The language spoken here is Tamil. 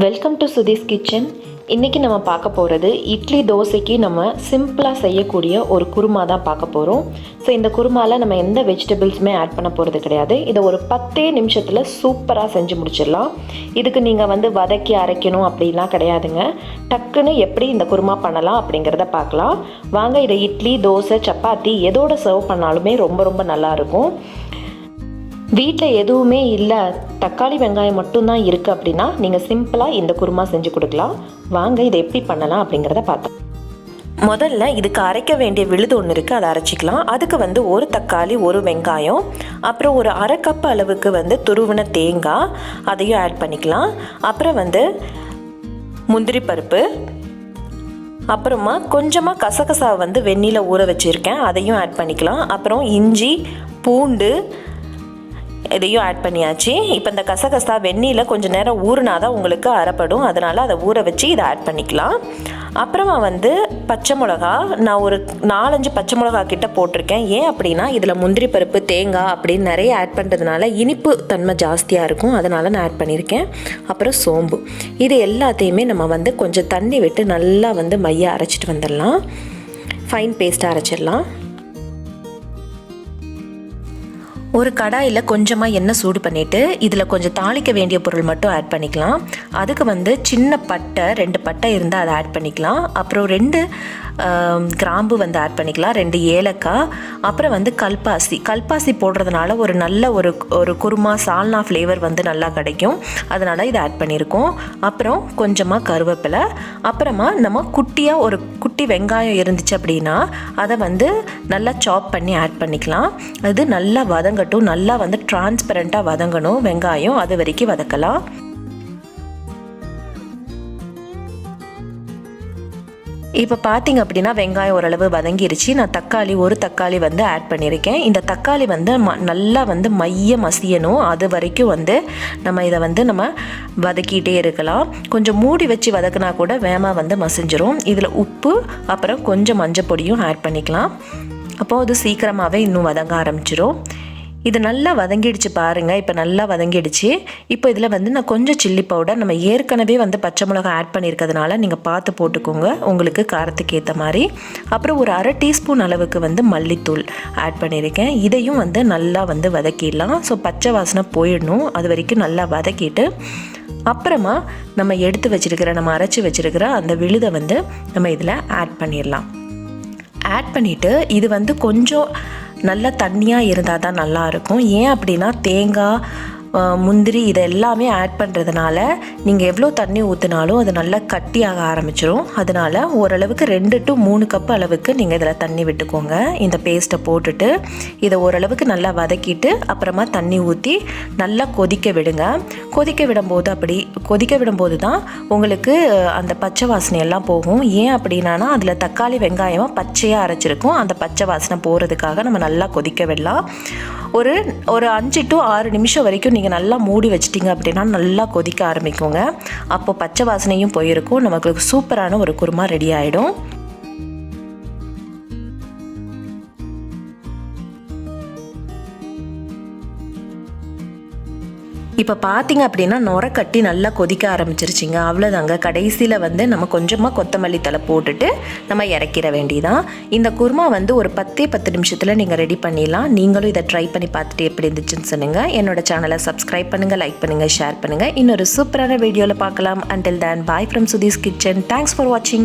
Welcome to Sudhi's kitchen. இன்றைக்கி நம்ம பார்க்க போகிறது இட்லி தோசைக்கு நம்ம சிம்பிளாக செய்யக்கூடிய ஒரு குருமா தான் பார்க்க போகிறோம். ஸோ இந்த குருமாவில் நம்ம எந்த வெஜிடபிள்ஸுமே ஆட் பண்ண போகிறது கிடையாது. இதை ஒரு 10 நிமிஷத்தில் சூப்பராக செஞ்சு முடிச்சிடலாம். இதுக்கு நீங்கள் வதக்கி அரைக்கணும் அப்படிலாம் கிடையாதுங்க. டக்குன்னு எப்படி இந்த குருமா பண்ணலாம் அப்படிங்கிறத பார்க்கலாம் வாங்க. இதை இட்லி, தோசை, சப்பாத்தி எதோடு சர்வ் பண்ணாலுமே ரொம்ப ரொம்ப நல்லாயிருக்கும். வீட்டில் எதுவுமே இல்லை, தக்காளி வெங்காயம் மட்டும்தான் இருக்குது அப்படின்னா நீங்கள் சிம்பிளாக இந்த குருமா செஞ்சு கொடுக்கலாம். வாங்க இதை எப்படி பண்ணலாம் அப்படிங்கிறத பார்த்தோம். முதல்ல இதுக்கு அரைக்க வேண்டிய விழுது ஒன்று இருக்குது, அதை அரைச்சிக்கலாம். அதுக்கு ஒரு தக்காளி, ஒரு வெங்காயம், அப்புறம் ஒரு அரை கப் அளவுக்கு துருவின தேங்காய், அதையும் ஆட் பண்ணிக்கலாம். அப்புறம் முந்திரி பருப்பு, அப்புறமா கொஞ்சமாக கசகசாவை வெந்நீரில் ஊற வச்சுருக்கேன், அதையும் ஆட் பண்ணிக்கலாம். அப்புறம் இஞ்சி, பூண்டு இதையும் ஆட் பண்ணியாச்சு. இப்போ இந்த கசகசா வெந்நீரில் கொஞ்சம் நேரம் ஊறினா தான் உங்களுக்கு அரைப்படும், அதனால் அதை ஊற வச்சு இதை ஆட் பண்ணிக்கலாம். அப்புறமா பச்சை மிளகா, நான் ஒரு 4-5 பச்சை மிளகா கிட்ட போட்டிருக்கேன். ஏன் அப்படின்னா இதில் முந்திரி பருப்பு, தேங்காய் அப்படின்னு நிறைய ஆட் பண்ணுறதுனால இனிப்பு தன்மை ஜாஸ்தியாக இருக்கும், அதனால் நான் ஆட் பண்ணியிருக்கேன். அப்புறம் சோம்பு, இது எல்லாத்தையுமே நம்ம கொஞ்சம் தண்ணி விட்டு நல்லா மைய அரைச்சிட்டு வந்துடலாம். ஃபைன் பேஸ்ட்டாக அரைச்சிடலாம். ஒரு கடாயில் கொஞ்சமாக எண்ணெய் சூடு பண்ணிவிட்டு இதில் கொஞ்சம் தாளிக்க வேண்டிய பொருள் மட்டும் ஆட் பண்ணிக்கலாம். அதுக்கு சின்ன பட்டை, 2 பட்டை இருந்தால் அதை ஆட் பண்ணிக்கலாம். அப்புறம் 2 கிராம்பு ஆட் பண்ணிக்கலாம், 2 ஏலக்காய், அப்புறம் கல்பாசி போடுறதுனால ஒரு நல்ல ஒரு குருமா சால்னா ஃப்ளேவர் நல்லா கிடைக்கும், அதனால் இதை ஆட் பண்ணியிருக்கோம். அப்புறம் கொஞ்சமாக கருவேப்பிலை, அப்புறமா நம்ம குட்டியாக ஒரு குட்டி வெங்காயம் இருந்துச்சு அப்படின்னா அதை நல்லா சாப் பண்ணி ஆட் பண்ணிக்கலாம். அது நல்லா வதங்கட்டும், நல்லா டிரான்ஸ்பரண்ட்டாக வதங்கணும் வெங்காயம், அது வரைக்கும் வதக்கலாம். இப்போ பார்த்திங்க அப்படின்னா வெங்காயம் ஓரளவு வதங்கிருச்சு. நான் ஒரு தக்காளி ஆட் பண்ணியிருக்கேன். இந்த தக்காளி நல்லா மைய மசியணும், அது வரைக்கும் நம்ம இதை நம்ம வதக்கிட்டே இருக்கலாம். கொஞ்சம் மூடி வச்சு வதக்கினா கூட வேகமாக மசிஞ்சிரும். இதில் உப்பு, அப்புறம் கொஞ்சம் மஞ்சள் பொடியும் ஆட் பண்ணிக்கலாம். அப்போது அது சீக்கிரமாகவே இன்னும் வதங்க ஆரம்பிச்சிடும். இது நல்லா வதங்கிடுச்சு பாருங்கள். இப்போ நல்லா வதங்கிடுச்சு. இப்போ இதில் நான் கொஞ்சம் சில்லி பவுடர், நம்ம ஏற்கனவே பச்சை மிளகா ஆட் பண்ணியிருக்கிறதுனால நீங்கள் பார்த்து போட்டுக்கோங்க உங்களுக்கு காரத்துக்கு ஏற்ற மாதிரி. அப்புறம் ஒரு அரை டீஸ்பூன் அளவுக்கு மல்லித்தூள் ஆட் பண்ணியிருக்கேன். இதையும் நல்லா வதக்கிடலாம். ஸோ பச்சை வாசனை போயிடணும், அது வரைக்கும் நல்லா வதக்கிட்டு அப்புறமா நம்ம நம்ம அரைச்சி வச்சுருக்கிற அந்த விழுதை நம்ம இதில் ஆட் பண்ணிடலாம். ஆட் பண்ணிவிட்டு இது கொஞ்சம் நல்ல தண்ணியாக இருந்தால் தான் நல்லாயிருக்கும். ஏன் அப்படின்னா தேங்காய், முந்திரி இது எல்லாமே ஆட் பண்ணுறதுனால நீங்கள் எவ்வளோ தண்ணி ஊற்றினாலும் அது நல்லா கட்டியாக ஆரம்பிச்சிடும். அதனால் ஓரளவுக்கு 2 to 3 கப் அளவுக்கு நீங்கள் இதில் தண்ணி விட்டுக்கோங்க. இந்த பேஸ்ட்டை போட்டுட்டு இதை ஓரளவுக்கு நல்லா வதக்கிட்டு அப்புறமா தண்ணி ஊற்றி நல்லா கொதிக்க விடுங்க. கொதிக்க விடும்போது தான் உங்களுக்கு அந்த பச்சை வாசனையெல்லாம் போகும். ஏன் அப்படின்னா அதில் தக்காளி வெங்காயமாக பச்சையாக அரைச்சிருக்கும், அந்த பச்சை வாசனை போகிறதுக்காக நம்ம நல்லா கொதிக்க விடலாம். ஒரு 5 to 6 நிமிஷம் வரைக்கும் நீங்கள் நல்லா மூடி வச்சிட்டிங்க அப்படின்னா நல்லா கொதிக்க ஆரம்பிக்குங்க. அப்போ பச்சை வாசனையும் போயிருக்கும், நமக்கு சூப்பரான ஒரு குருமா ரெடி ஆகிடும். இப்போ பார்த்திங்க அப்படின்னா நுர கட்டி நல்லா கொதிக்க ஆரம்பிச்சிருச்சிங்க. அவ்வளோதாங்க. கடைசியில் நம்ம கொஞ்சமாக கொத்தமல்லி தழை போட்டுட்டு நம்ம இறக்கிற வேண்டியதான். இந்த குருமா ஒரு 10 நிமிஷத்தில் நீங்கள் ரெடி பண்ணிடலாம். நீங்களும் இதை ட்ரை பண்ணி பார்த்துட்டு எப்படி இருந்துச்சுன்னு சொன்னுங்கள். என்னோடய சேனலை சப்ஸ்கிரைப் பண்ணுங்கள், லைக் பண்ணுங்கள், ஷேர் பண்ணுங்கள். இன்னொரு சூப்பரான வீடியோவில் பார்க்கலாம். Until then, bye from Sudhi's Kitchen. Thanks for watching.